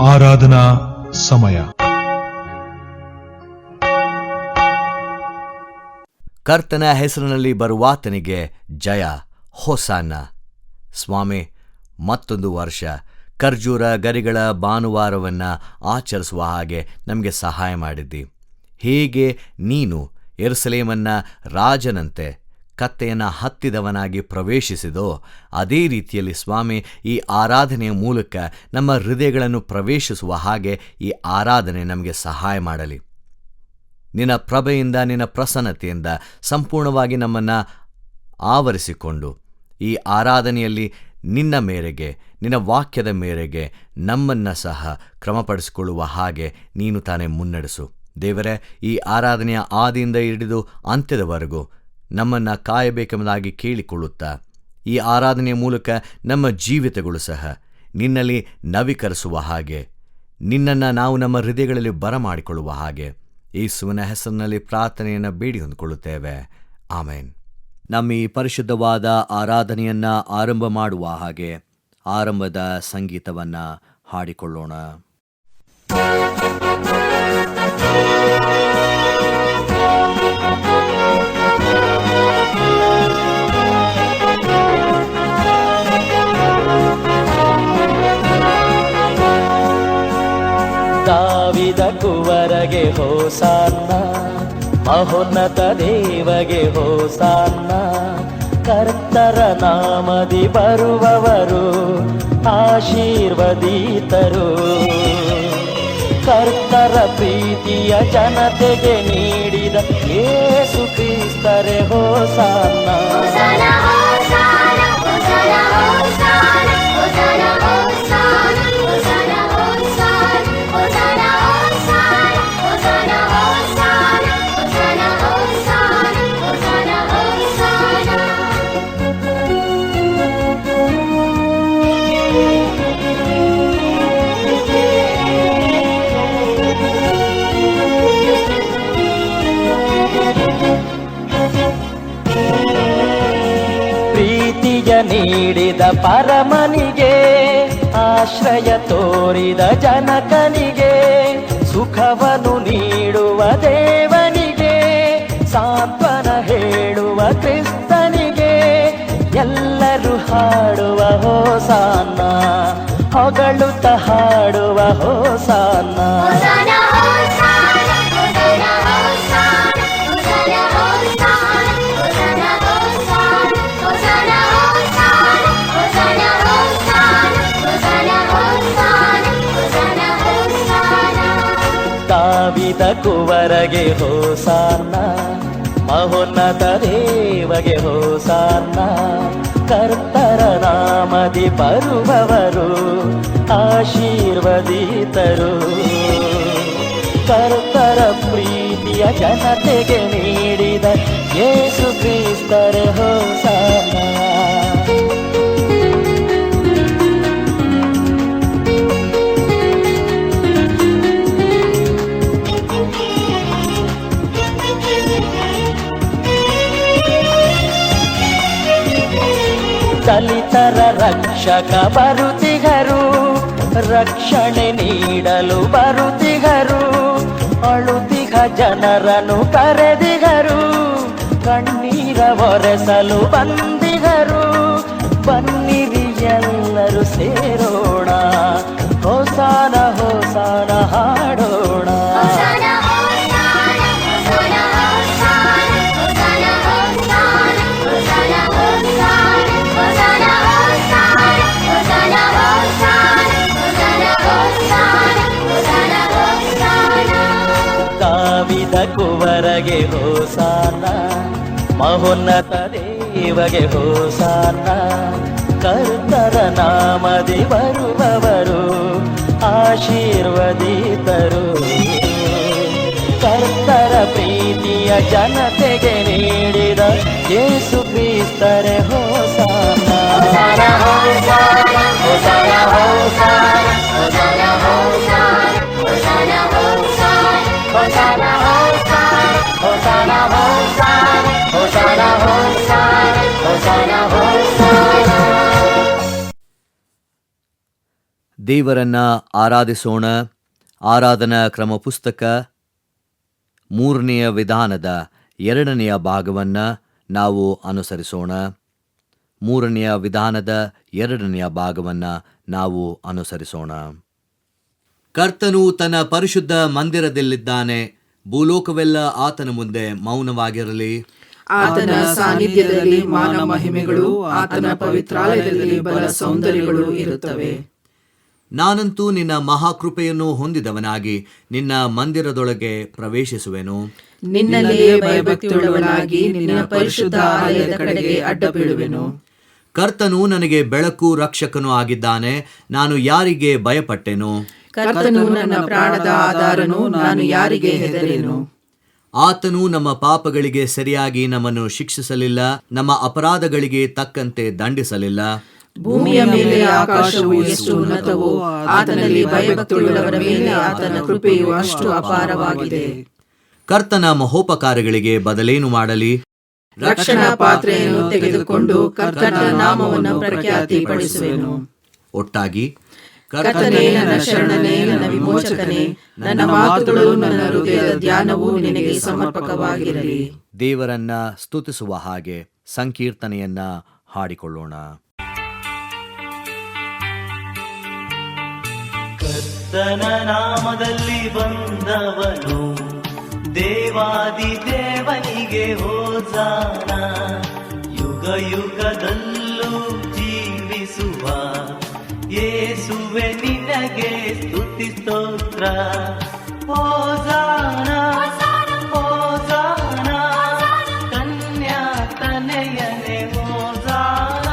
ಆರಾಧನಾ ಸಮಯ. ಕರ್ತನ ಹೆಸರಿನಲ್ಲಿ ಬರುವಾತನಿಗೆ ಜಯ, ಹೋಸಾನ. ಸ್ವಾಮಿ, ಮತ್ತೊಂದು ವರ್ಷ ಖರ್ಜೂರ ಗರಿಗಳ ಭಾನುವಾರವನ್ನು ಆಚರಿಸುವ ಹಾಗೆ ನಮಗೆ ಸಹಾಯ ಮಾಡಿದ್ದಿ. ಹೀಗೆ ನೀನು ಯೆರೂಸಲೇಮನ್ನ ರಾಜನಂತೆ ಕತ್ತೆಯನ್ನು ಹತ್ತಿದವನಾಗಿ ಪ್ರವೇಶಿಸಿದೋ ಅದೇ ರೀತಿಯಲ್ಲಿ ಸ್ವಾಮಿ ಈ ಆರಾಧನೆಯ ಮೂಲಕ ನಮ್ಮ ಹೃದಯಗಳನ್ನು ಪ್ರವೇಶಿಸುವ ಹಾಗೆ ಈ ಆರಾಧನೆ ನಮಗೆ ಸಹಾಯ ಮಾಡಲಿ. ನಿನ್ನ ಪ್ರಭೆಯಿಂದ, ನಿನ್ನ ಪ್ರಸನ್ನತೆಯಿಂದ ಸಂಪೂರ್ಣವಾಗಿ ನಮ್ಮನ್ನು ಆವರಿಸಿಕೊಂಡು ಈ ಆರಾಧನೆಯಲ್ಲಿ ನಿನ್ನ ಮೇರೆಗೆ, ನಿನ್ನ ವಾಕ್ಯದ ಮೇರೆಗೆ ನಮ್ಮನ್ನು ಸಹ ಕ್ರಮಪಡಿಸಿಕೊಳ್ಳುವ ಹಾಗೆ ನೀನು ತಾನೇ ಮುನ್ನಡೆಸು. ದೇವರೇ, ಈ ಆರಾಧನೆಯ ಆದಿಯಿಂದ ಹಿಡಿದು ಅಂತ್ಯದವರೆಗೂ ನಮ್ಮನ್ನು ಕಾಯಬೇಕೆಂಬುದಾಗಿ ಕೇಳಿಕೊಳ್ಳುತ್ತಾ ಈ ಆರಾಧನೆಯ ಮೂಲಕ ನಮ್ಮ ಜೀವಿತಗಳು ಸಹ ನಿನ್ನಲ್ಲಿ ನವೀಕರಿಸುವ ಹಾಗೆ, ನಿನ್ನನ್ನು ನಾವು ನಮ್ಮ ಹೃದಯಗಳಲ್ಲಿ ಬರಮಾಡಿಕೊಳ್ಳುವ ಹಾಗೆ ಯೇಸುವಿನ ಹೆಸರಿನಲ್ಲಿ ಪ್ರಾರ್ಥನೆಯನ್ನು ಬೇಡಿ ಹೊಂದಿಕೊಳ್ಳುತ್ತೇವೆ. ಆಮೇನ್. ನಮ್ಮ ಈ ಪರಿಶುದ್ಧವಾದ ಆರಾಧನೆಯನ್ನು ಆರಂಭ ಮಾಡುವ ಹಾಗೆ ಆರಂಭದ ಸಂಗೀತವನ್ನು ಹಾಡಿಕೊಳ್ಳೋಣ. ದಾವಿದ ಕುವರಗೆ ಹೋಸಾನ್ನ, ಮಹೋನ್ನತ ದೇವಗೆ ಹೋಸಾನ್ನ. ಕರ್ತರ ನಾಮದಿ ಬರುವವರು ಆಶೀರ್ವದಿತರು. ಕರ್ತರ ಪ್ರೀತಿಯ ಜನತೆಗೆ ನೀಡಿದ ಯೇಸು ಕ್ರಿಸ್ತರೇ ಹೋಸಾನ್ನ. ನೀಡಿದ ಪರಮನಿಗೆ, ಆಶ್ರಯ ತೋರಿದ ಜನಕನಿಗೆ, ಸುಖವನ್ನು ನೀಡುವ ದೇವನಿಗೆ, ಸಾಂತ್ವನ ಹೇಳುವ ಕ್ರಿಸ್ತನಿಗೆ ಎಲ್ಲರೂ ಹಾಡುವ ಹೋಸಾನ್ನ, ಹೊಗಳುತ್ತ ಹಾಡುವ ಹೋಸಾನ್ನ. ದಾವಿದ ಕುವರಗೆ ಹೋಸಾನ್ನ, ಮಹೋನ್ನತ ದೇವಗೆ ಹೋಸಾನ್ನ. ಕರ್ತರ ನಾಮದಿ ಬರುವವರು ಆಶೀರ್ವದಿತರು. ಕರ್ತರ ಪ್ರೀತಿಯ ಜನತೆಗೆ ನೀಡಿದ ಯೇಸು ಕ್ರಿಸ್ತರೇ ಹೋಸಾನ್ನ. ದಲಿತರ ರಕ್ಷಕ ಬರುತ್ತಿಗರು, ರಕ್ಷಣೆ ನೀಡಲು ಬರುತ್ತಿಗರು. ಅಳುತಿಗ ಜನರನ್ನು ಕರೆದಿಗರು, ಕಣ್ಣೀರ ಒರೆಸಲು ಬಂದಿಗರು. ಬನ್ನಿರಿ ಎಲ್ಲರೂ ಸೇರೋಣ, ಹೋಸಾನ ಹೋಸಾನ ಹಾಡೋಣ. ದಾವಿದ ಕುವರಗೆ ಹೋಸಾನ, ಮಹೋನ್ನತ ದೇವಗೆ ಹೋಸಾನ. ಕರ್ತರ ನಾಮದಿ ಬರುವವರು ಆಶೀರ್ವದಿತರು. ಕರ್ತರ ಪ್ರೀತಿಯ ಜನತೆಗೆ ನೀಡಿದ ಯೇಸು ಕ್ರಿಸ್ತರೇ ಹೋಸಾನ. ದೇವರನ್ನ ಆರಾಧಿಸೋಣ. ಆರಾಧನಾ ಕ್ರಮ ಪುಸ್ತಕ 3ನೆಯ ವಿಧಾನದ 2ನೆಯ ಭಾಗವನ್ನು ನಾವು ಅನುಸರಿಸೋಣ. 3ನೆಯ ವಿಧಾನದ 2ನೆಯ ಭಾಗವನ್ನು ನಾವು ಅನುಸರಿಸೋಣ. ಕರ್ತನು ತನ್ನ ಪರಿಶುದ್ಧ ಮಂದಿರದಲ್ಲಿದ್ದಾನೆ. ಭೂಲೋಕವೆಲ್ಲ ಆತನ ಮುಂದೆ ಮೌನವಾಗಿರಲಿ. ಆತನ ಸಾನ್ನಿಧ್ಯದಲ್ಲಿ ಮಾನ ಮಹಿಮೆಗಳು, ಆತನ ಪವಿತ್ರಾಲಯದಲ್ಲಿ ಬಲ ಸೌಂದರ್ಯಗಳು ಇರುತ್ತವೆ. ನಾನಂತೂ ನಿನ್ನ ಮಹಾಕೃಪೆಯನ್ನು ಹೊಂದಿದವನಾಗಿ ನಿನ್ನ ಮಂದಿರದೊಳಗೆ ಪ್ರವೇಶಿಸುವೆನು. ನಿನ್ನಲ್ಲಿಯೇ ಭಯಭಕ್ತಿಯುಳ್ಳವನಾಗಿ ನಿನ್ನ ಪರಿಶುದ್ಧ ಆಲಯದ ಕಡೆಗೆ ಅಡ್ಡ ಬೀಳುವೆನು. ಕರ್ತನು ನನಗೆ ಬೆಳಕು, ರಕ್ಷಕನೂ ಆಗಿದ್ದಾನೆ. ನಾನು ಯಾರಿಗೆ ಭಯಪಟ್ಟೆನು? ಕರ್ತನು ನನ್ನ ಪ್ರಾಣದ ಆಧಾರನು, ನಾನು ಯಾರಿಗೆ ಹೆದರೇನು? ಆತನು ನಮ್ಮ ಪಾಪಗಳಿಗೆ ಸರಿಯಾಗಿ ನಮ್ಮನ್ನು ಶಿಕ್ಷಿಸಲಿಲ್ಲ, ನಮ್ಮ ಅಪರಾಧಗಳಿಗೆ ತಕ್ಕಂತೆ ದಂಡಿಸಲಿಲ್ಲ. ಭೂಮಿಯ ಮೇಲೆ ಆಕಾಶವು ಎಷ್ಟು ಉನ್ನತವೋ, ಆತನಲ್ಲಿ ಭಯಭಕ್ತಿಯುಳ್ಳವರ ಮೇಲೆ ಆತನ ಕೃಪೆಯು ಅಷ್ಟು ಅಪಾರವಾಗಿದೆ. ಕರ್ತನ ಮಹೋಪಕಾರಗಳಿಗೆ ಬದಲೇನು ಮಾಡಲಿ? ರಕ್ಷಣಾ ಪಾತ್ರೆಯನ್ನು ತೆಗೆದುಕೊಂಡು ಕರ್ತನ ನಾಮವನ್ನು ಪ್ರಖ್ಯಾತಿಪಡಿಸುವೆನು. ಒಟ್ಟಾಗಿ ಕರ್ತನೇ, ನನ್ನ ಶರಣನೇ, ನನ್ನ ವಿಮೋಚಕನೇ, ನನ್ನ ಮಾತುಗಳು, ನನ್ನ ಹೃದಯದ ಧ್ಯಾನವು ನಿನಗೆ ಸಮರ್ಪಕವಾಗಿರಲಿ. ದೇವರನ್ನ ಸ್ತುತಿಸುವ ಹಾಗೆ ಸಂಕೀರ್ತನೆಯನ್ನ ಹಾಡಿಕೊಳ್ಳೋಣ. ಕರ್ತನ ನಾಮದಲ್ಲಿ ಬಂದವನು, ದೇವಾದಿ ದೇವನಿಗೆ ಹೋಸಾನ. ಯುಗ ಯುಗದಲ್ಲೂ ಜೀವಿಸುವ ಯೇಸುವೆ ನಿನಗೆ ಸ್ತುತಿ ಸ್ತೋತ್ರ. ಹೋಸಾನ ಹೋಸಾನ, ಕನ್ಯಾ ತನಯನೆ ಹೋಸಾನ.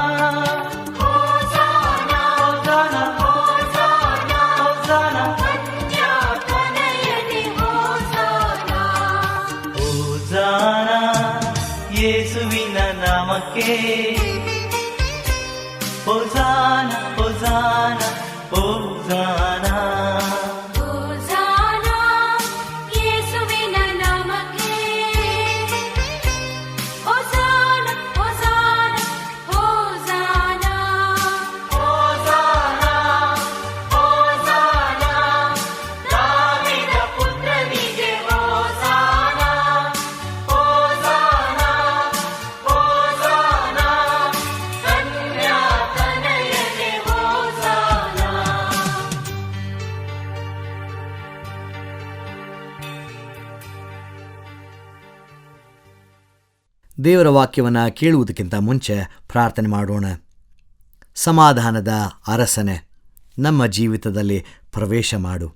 ಯೇಸುವಿನ ನಾಮಕ್ಕೆ ಹೋಸಾನ ಹೋಸಾನ ಹೋಸಾನ. ಯೇಸುವಿನ ನಾಮಕ್ಕೆ ಹೋಸಾನ ಹೋಸಾನ ಹೋಸಾನ. ಹೋಸಾನ ಹೋಸಾನ, ದಾವೀದ ಪುತ್ರನಿಗೆ ಹೋಸಾನ. ಹೋಸಾನ ಹೋಸಾನ, ಕನ್ಯಾ ತನಯನೆ ಹೋಸಾನ. ದೇವರ ವಾಕ್ಯವನ್ನು ಕೇಳುವುದಕ್ಕಿಂತ ಮುಂಚೆ ಪ್ರಾರ್ಥನೆ ಮಾಡೋಣ. ಸಮಾಧಾನದ ಅರಸನೆ, ನಮ್ಮ ಜೀವಿತದಲ್ಲಿ ಪ್ರವೇಶ ಮಾಡು.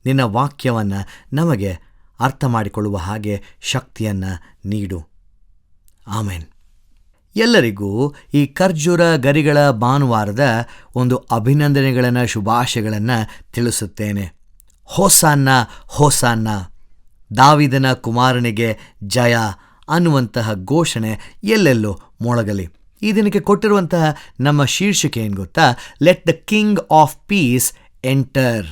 ನಿನ್ನ ವಾಕ್ಯವನ್ನು ನಮಗೆ ಅರ್ಥ ಮಾಡಿಕೊಳ್ಳುವ ಹಾಗೆ ಶಕ್ತಿಯನ್ನು ನೀಡು. ಆಮೇನ್. ಎಲ್ಲರಿಗೂ ಈ ಖರ್ಜೂರ ಗರಿಗಳ ಭಾನುವಾರದ ಒಂದು ಅಭಿನಂದನೆಗಳನ್ನು, ಶುಭಾಶಯಗಳನ್ನು ತಿಳಿಸುತ್ತೇನೆ. ಹೋಸಾನ್ನ ಹೋಸಾನ್ನ, ದಾವೀದನ ಕುಮಾರನಿಗೆ ಜಯ ಅನ್ನುವಂತಹ ಘೋಷಣೆ ಎಲ್ಲೆಲ್ಲೋ ಮೊಳಗಲಿ. ಈ ದಿನಕ್ಕೆ ಕೊಟ್ಟಿರುವಂತಹ ನಮ್ಮ ಶೀರ್ಷಿಕೆ ಏನು ಗೊತ್ತಾ? Let the king of piece enter.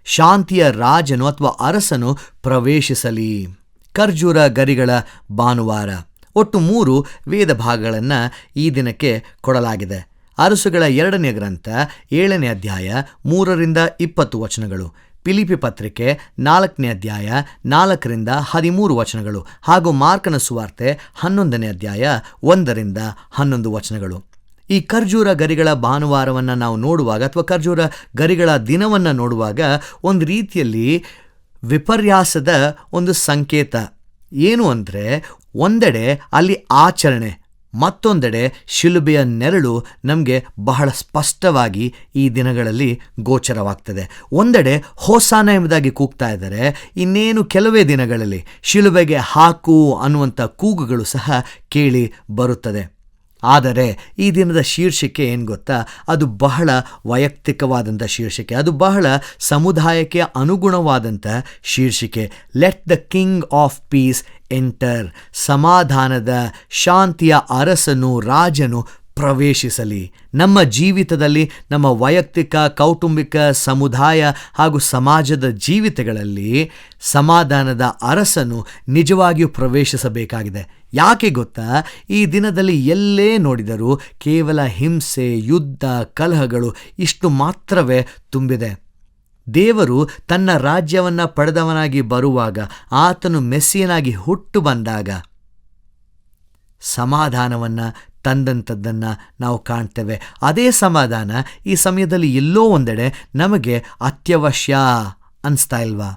ಶಾಂತಿಯ ರಾಜನು ಅಥವಾ ಅರಸನು ಪ್ರವೇಶಿಸಲಿ. ಖರ್ಜೂರ ಗರಿಗಳ ಭಾನುವಾರ. ಒಟ್ಟು 3 ವೇದ ಭಾಗಗಳನ್ನು ಈ ದಿನಕ್ಕೆ ಕೊಡಲಾಗಿದೆ. ಅರಸುಗಳ 2ನೇ ಗ್ರಂಥ 7ನೇ ಅಧ್ಯಾಯ 3ರಿಂದ 20 ವಚನಗಳು, ಫಿಲಿಪ್ಪಿ ಪತ್ರಿಕೆ 4ನೇ ಅಧ್ಯಾಯ 4ರಿಂದ 13 ವಚನಗಳು, ಹಾಗೂ ಮಾರ್ಕನ ಸುವಾರ್ತೆ 11ನೇ ಅಧ್ಯಾಯ 1ರಿಂದ 11 ವಚನಗಳು. ಈ ಖರ್ಜೂರ ಗರಿಗಳ ಭಾನುವಾರವನ್ನು ನಾವು ನೋಡುವಾಗ ಅಥವಾ ಖರ್ಜೂರ ಗರಿಗಳ ದಿನವನ್ನು ನೋಡುವಾಗ ಒಂದು ರೀತಿಯಲ್ಲಿ ವಿಪರ್ಯಾಸದ ಒಂದು ಸಂಕೇತ ಏನು ಅಂದರೆ, ಒಂದೆಡೆ ಅಲ್ಲಿ ಆಚರಣೆ, ಮತ್ತೊಂದೆಡೆ ಶಿಲುಬೆಯ ನೆರಳು ನಮಗೆ ಬಹಳ ಸ್ಪಷ್ಟವಾಗಿ ಈ ದಿನಗಳಲ್ಲಿ ಗೋಚರವಾಗ್ತದೆ. ಒಂದೆಡೆ ಹೋಸಾನ ಎಂಬುದಾಗಿ ಕೂಗ್ತಾ ಇದ್ದಾರೆ, ಇನ್ನೇನು ಕೆಲವೇ ದಿನಗಳಲ್ಲಿ ಶಿಲುಬೆಗೆ ಹಾಕು ಅನ್ನುವಂಥ ಕೂಗುಗಳು ಸಹ ಕೇಳಿ ಬರುತ್ತದೆ. ಆದರೆ ಈ ದಿನದ ಶೀರ್ಷಿಕೆ ಏನು ಗೊತ್ತಾ, ಅದು ಬಹಳ ವೈಯಕ್ತಿಕವಾದಂಥ ಶೀರ್ಷಿಕೆ, ಅದು ಬಹಳ ಸಮುದಾಯಕ್ಕೆ ಅನುಗುಣವಾದಂಥ ಶೀರ್ಷಿಕೆ. Let the king of piece enter. ಸಮಾಧಾನದ ಶಾಂತಿಯ ಅರಸನು, ರಾಜನು ಪ್ರವೇಶಿಸಲಿ. ನಮ್ಮ ಜೀವಿತದಲ್ಲಿ, ನಮ್ಮ ವೈಯಕ್ತಿಕ, ಕೌಟುಂಬಿಕ, ಸಮುದಾಯ ಹಾಗೂ ಸಮಾಜದ ಜೀವಿತಗಳಲ್ಲಿ ಸಮಾಧಾನದ ಅರಸನು ನಿಜವಾಗಿಯೂ ಪ್ರವೇಶಿಸಬೇಕಾಗಿದೆ. ಯಾಕೆ ಗೊತ್ತಾ, ಈ ದಿನದಲ್ಲಿ ಎಲ್ಲೇ ನೋಡಿದರೂ ಕೇವಲ ಹಿಂಸೆ, ಯುದ್ಧ, ಕಲಹಗಳು ಇಷ್ಟು ಮಾತ್ರವೇ ತುಂಬಿದೆ. ದೇವರು ತನ್ನ ರಾಜ್ಯವನ್ನು ಪಡೆದವನಾಗಿ ಬರುವಾಗ, ಆತನು ಮೆಸ್ಸಿಯನಾಗಿ ಹುಟ್ಟು ಬಂದಾಗ ಸಮಾಧಾನವನ್ನು ತಂದಂಥದ್ದನ್ನು ನಾವು ಕಾಣ್ತೇವೆ. ಅದೇ ಸಮಾಧಾನ ಈ ಸಮಯದಲ್ಲಿ ಎಲ್ಲೋ ಒಂದೆಡೆ ನಮಗೆ ಅತ್ಯವಶ್ಯ ಅನಿಸ್ತಾ ಇಲ್ವಾ?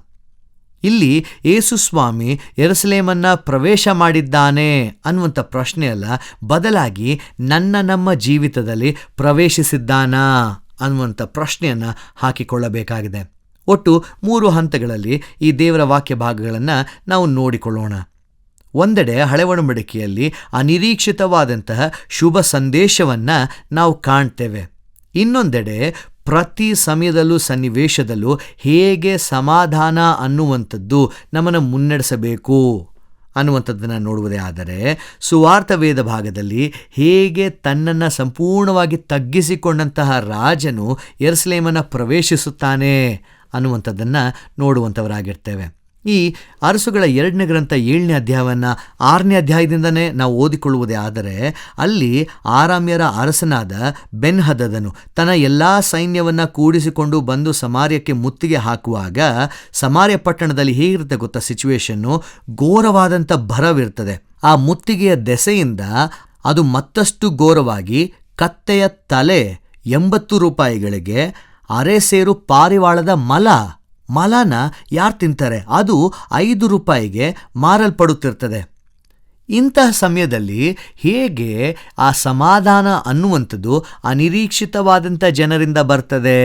ಇಲ್ಲಿ ಯೇಸುಸ್ವಾಮಿ ಯೆರೂಸಲೇಮನ್ನು ಪ್ರವೇಶ ಮಾಡಿದ್ದಾನೆ ಅನ್ನುವಂಥ ಪ್ರಶ್ನೆ ಅಲ್ಲ, ಬದಲಾಗಿ ನಮ್ಮ ಜೀವಿತದಲ್ಲಿ ಪ್ರವೇಶಿಸಿದ್ದಾನಾ ಅನ್ನುವಂಥ ಪ್ರಶ್ನೆಯನ್ನು ಹಾಕಿಕೊಳ್ಳಬೇಕಾಗಿದೆ. ಒಟ್ಟು 3 ಹಂತಗಳಲ್ಲಿ ಈ ದೇವರ ವಾಕ್ಯ ಭಾಗಗಳನ್ನು ನಾವು ನೋಡಿಕೊಳ್ಳೋಣ. ಒಂದೆಡೆ ಹಳೆ ಒಡಂಬಡಿಕೆಯಲ್ಲಿ ಅನಿರೀಕ್ಷಿತವಾದಂತಹ ಶುಭ ಸಂದೇಶವನ್ನು ನಾವು ಕಾಣ್ತೇವೆ. ಇನ್ನೊಂದೆಡೆ ಪ್ರತಿ ಸಮಯದಲ್ಲೂ, ಸನ್ನಿವೇಶದಲ್ಲೂ ಹೇಗೆ ಸಮಾಧಾನ ಅನ್ನುವಂಥದ್ದು ನಮ್ಮನ್ನು ಮುನ್ನಡೆಸಬೇಕು ಅನ್ನುವಂಥದ್ದನ್ನು ನೋಡುವುದೇ ಆದರೆ, ಸುವಾರ್ಥ ವೇದ ಭಾಗದಲ್ಲಿ ಹೇಗೆ ತನ್ನನ್ನು ಸಂಪೂರ್ಣವಾಗಿ ತಗ್ಗಿಸಿಕೊಂಡಂತಹ ರಾಜನು ಯೆರೂಸಲೇಮನ್ನು ಪ್ರವೇಶಿಸುತ್ತಾನೆ ಅನ್ನುವಂಥದ್ದನ್ನು ನೋಡುವಂಥವರಾಗಿರ್ತೇವೆ. ಈ ಅರಸುಗಳ 2ನೇ ಗ್ರಂಥ 7ನೇ ಅಧ್ಯಾಯವನ್ನು 6ನೇ ಅಧ್ಯಾಯದಿಂದನೇ ನಾವು ಓದಿಕೊಳ್ಳುವುದೇ ಆದರೆ, ಅಲ್ಲಿ ಆರಾಮ್ಯರ ಅರಸನಾದ ಬೆನ್ಹದದನು ತನ್ನ ಎಲ್ಲ ಸೈನ್ಯವನ್ನು ಕೂಡಿಸಿಕೊಂಡು ಬಂದು ಸಮಾರ್ಯಕ್ಕೆ ಮುತ್ತಿಗೆ ಹಾಕುವಾಗ, ಸಮಾರ್ಯ ಪಟ್ಟಣದಲ್ಲಿ ಹೇಗಿರುತ್ತೆ ಗೊತ್ತಾ ಸಿಚುವೇಶನ್ನು? ಘೋರವಾದಂಥ ಭರವಿರ್ತದೆ. ಆ ಮುತ್ತಿಗೆಯ ದೆಸೆಯಿಂದ ಅದು ಮತ್ತಷ್ಟು ಘೋರವಾಗಿ ಕತ್ತೆಯ ತಲೆ 80 ರೂಪಾಯಿಗಳಿಗೆ, ಅರೆಸೇರು ಪಾರಿವಾಳದ ಮಲನ ಯಾರು ತಿಂತಾರೆ? ಅದು 5 ರೂಪಾಯಿಗೆ ಮಾರಲ್ಪಡುತ್ತಿರ್ತದೆ. ಇಂತಹ ಸಮಯದಲ್ಲಿ ಹೇಗೆ ಆ ಸಮಾಧಾನ ಅನ್ನುವಂಥದ್ದು ಅನಿರೀಕ್ಷಿತವಾದಂಥ ಜನರಿಂದ ಬರ್ತದೆ?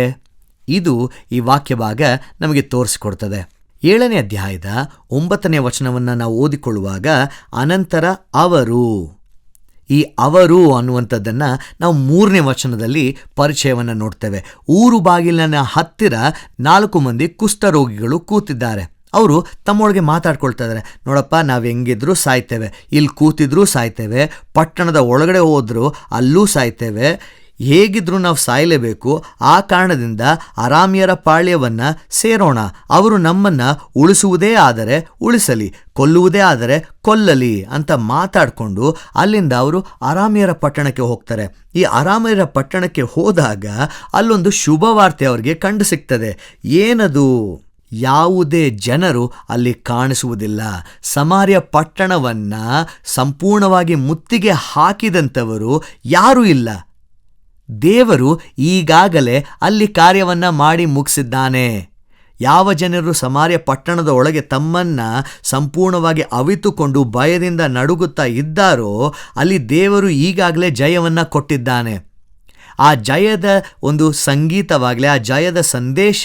ಇದು ಈ ವಾಕ್ಯ ಭಾಗ ನಮಗೆ ತೋರಿಸಿಕೊಡ್ತದೆ. 7ನೇ ಅಧ್ಯಾಯದ 9ನೇ ವಚನವನ್ನು ನಾವು ಓದಿಕೊಳ್ಳುವಾಗ, ಅನಂತರ ಈ ಅವರು ಅನ್ನುವಂಥದ್ದನ್ನು ನಾವು 3ನೇ ವಚನದಲ್ಲಿ ಪರಿಚಯವನ್ನು ನೋಡ್ತೇವೆ. ಊರು ಬಾಗಿಲಿನ ಹತ್ತಿರ 4 ಮಂದಿ ಕುಷ್ಠರೋಗಿಗಳು ಕೂತಿದ್ದಾರೆ. ಅವರು ತಮ್ಮೊಳಗೆ ಮಾತಾಡ್ಕೊಳ್ತಾ ಇದ್ದಾರೆ, ನೋಡಪ್ಪ, ನಾವು ಹೆಂಗಿದ್ರೂ ಸಾಯ್ತೇವೆ, ಇಲ್ಲಿ ಕೂತಿದ್ರೂ ಸಾಯ್ತೇವೆ, ಪಟ್ಟಣದ ಒಳಗಡೆ ಹೋದ್ರೂ ಅಲ್ಲೂ ಸಾಯ್ತೇವೆ, ಹೇಗಿದ್ರೂ ನಾವು ಸಾಯಲೇಬೇಕು. ಆ ಕಾರಣದಿಂದ ಅರಾಮ್ಯರ ಪಾಳ್ಯವನ್ನು ಸೇರೋಣ. ಅವರು ನಮ್ಮನ್ನು ಉಳಿಸುವುದೇ ಆದರೆ ಉಳಿಸಲಿ, ಕೊಲ್ಲುವುದೇ ಆದರೆ ಕೊಲ್ಲಲಿ ಅಂತ ಮಾತಾಡಿಕೊಂಡು ಅಲ್ಲಿಂದ ಅವರು ಅರಾಮ್ಯರ ಪಟ್ಟಣಕ್ಕೆ ಹೋಗ್ತಾರೆ. ಈ ಅರಾಮ್ಯರ ಪಟ್ಟಣಕ್ಕೆ ಹೋದಾಗ ಅಲ್ಲೊಂದು ಶುಭವಾರ್ತೆ ಅವರಿಗೆ ಕಂಡು ಸಿಗ್ತದೆ. ಏನದು? ಯಾವುದೇ ಜನರು ಅಲ್ಲಿ ಕಾಣಿಸುವುದಿಲ್ಲ. ಸಮಾರ್ಯ ಪಟ್ಟಣವನ್ನು ಸಂಪೂರ್ಣವಾಗಿ ಮುತ್ತಿಗೆ ಹಾಕಿದಂಥವರು ಯಾರೂ ಇಲ್ಲ. ದೇವರು ಈಗಾಗಲೇ ಅಲ್ಲಿ ಕಾರ್ಯವನ್ನು ಮಾಡಿ ಮುಗಿಸಿದ್ದಾನೆ. ಯಾವ ಜನರು ಸಮಾರ್ಯ ಪಟ್ಟಣದ ಒಳಗೆ ತಮ್ಮನ್ನು ಸಂಪೂರ್ಣವಾಗಿ ಅವಿತುಕೊಂಡು ಭಯದಿಂದ ನಡುಗುತ್ತಾ ಇದ್ದಾರೋ, ಅಲ್ಲಿ ದೇವರು ಈಗಾಗಲೇ ಜಯವನ್ನು ಕೊಟ್ಟಿದ್ದಾನೆ. ಆ ಜಯದ ಒಂದು ಸಂಗೀತವಾಗಲಿ, ಆ ಜಯದ ಸಂದೇಶ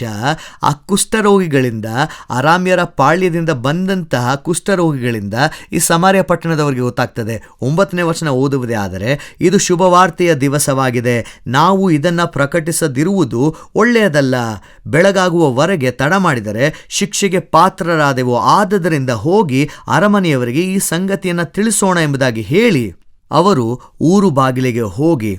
ಆ ಕುಷ್ಠರೋಗಿಗಳಿಂದ, ಅರಾಮ್ಯರ ಪಾಳ್ಯದಿಂದ ಬಂದಂತಹ ಕುಷ್ಠರೋಗಿಗಳಿಂದ ಈ ಸಮಾರ್ಯ ಪಟ್ಟಣದವರಿಗೆ ಗೊತ್ತಾಗ್ತದೆ. 9ನೇ ವಚನ ಓದುವುದೇ ಆದರೆ, ಇದು ಶುಭವಾರ್ತೆಯ ದಿವಸವಾಗಿದೆ, ನಾವು ಇದನ್ನು ಪ್ರಕಟಿಸದಿರುವುದು ಒಳ್ಳೆಯದಲ್ಲ. ಬೆಳಗಾಗುವವರೆಗೆ ತಡ ಮಾಡಿದರೆ ಶಿಕ್ಷೆಗೆ ಪಾತ್ರರಾದೆವು. ಆದದರಿಂದ ಹೋಗಿ ಅರಮನೆಯವರಿಗೆ ಈ ಸಂಗತಿಯನ್ನು ತಿಳಿಸೋಣ ಎಂಬುದಾಗಿ ಹೇಳಿ ಅವರು ಊರು ಬಾಗಿಲಿಗೆ ಹೋಗಿ